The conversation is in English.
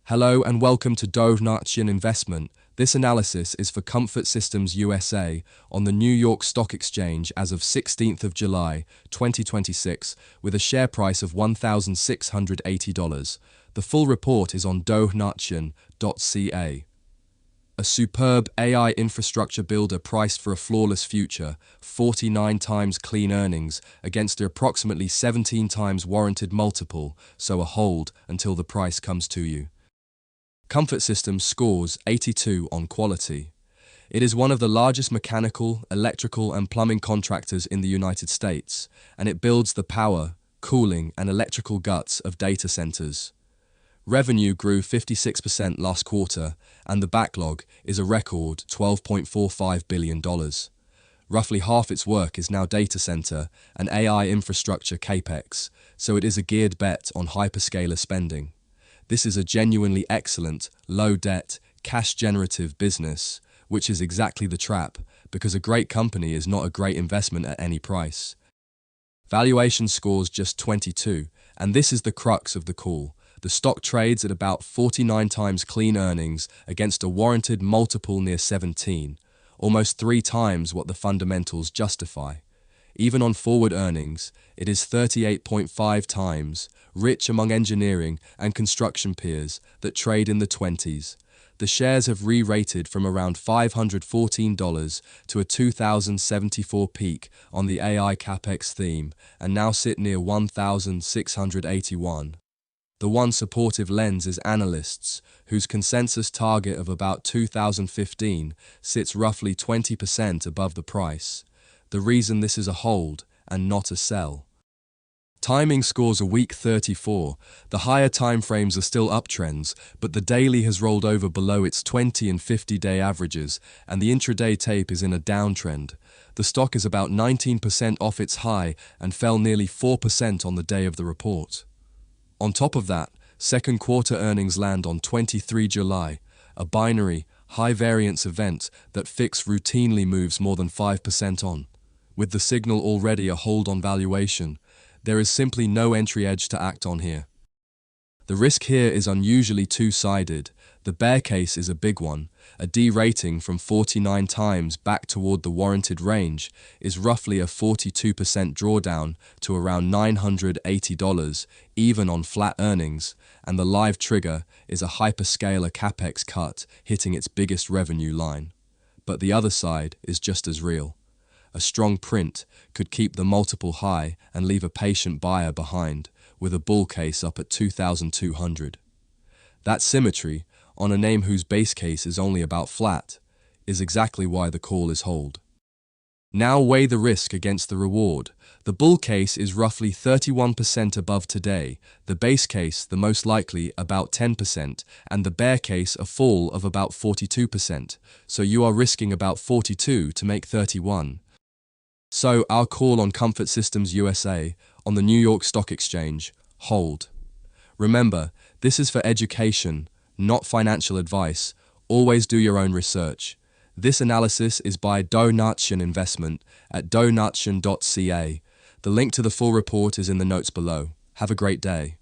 Hello and welcome to Donation Investment. This analysis is for Comfort Systems USA on the New York Stock Exchange as of 16th of July, 2026, with a share price of $1,680. The full report is on donation.ca. A superb AI infrastructure builder priced for a flawless future, 49 times clean earnings against the approximately 17 times warranted multiple, so a hold until the price comes to you. Comfort Systems scores 82 on quality. It is one of the largest mechanical, electrical and plumbing contractors in the United States, and it builds the power, cooling and electrical guts of data centers. Revenue grew 56% last quarter, and the backlog is a record $12.45 billion. Roughly half its work is now data center and AI infrastructure capex, so it is a geared bet on hyperscaler spending. This is a genuinely excellent, low-debt, cash-generative business, which is exactly the trap, because a great company is not a great investment at any price. Valuation scores just 22, and this is the crux of the call. The stock trades at about 49 times clean earnings against a warranted multiple near 17, almost 3 times what the fundamentals justify. Even on forward earnings, it is 38.5 times, rich among engineering and construction peers that trade in the 20s. The shares have re-rated from around $514 to a 2074 peak on the AI capex theme and now sit near 1,681. The one supportive lens is analysts, whose consensus target of about 2015 sits roughly 20% above the price. The reason this is a hold and not a sell. Timing scores a week 34. The higher timeframes are still uptrends, but the daily has rolled over below its 20 and 50-day averages, and the intraday tape is in a downtrend. The stock is about 19% off its high and fell nearly 4% on the day of the report. On top of that, second quarter earnings land on 23 July, a binary, high-variance event that FIX routinely moves more than 5% on. With the signal already a hold on valuation, there is simply no entry edge to act on here. The risk here is unusually two-sided. The bear case is a big one. A D-rating from 49 times back toward the warranted range is roughly a 42% drawdown to around $980, even on flat earnings, and the live trigger is a hyperscaler capex cut hitting its biggest revenue line. But the other side is just as real. A strong print could keep the multiple high and leave a patient buyer behind, with a bull case up at 2,200. That symmetry, on a name whose base case is only about flat, is exactly why the call is hold. Now weigh the risk against the reward. The bull case is roughly 31% above today, the base case the most likely about 10%, and the bear case a fall of about 42%, so you are risking about 42 to make 31. So our call on Comfort Systems USA on the New York Stock Exchange, hold. Remember, this is for education, not financial advice. Always do your own research. This analysis is by Donation Investment at donation.ca. The link to the full report is in the notes below. Have a great day.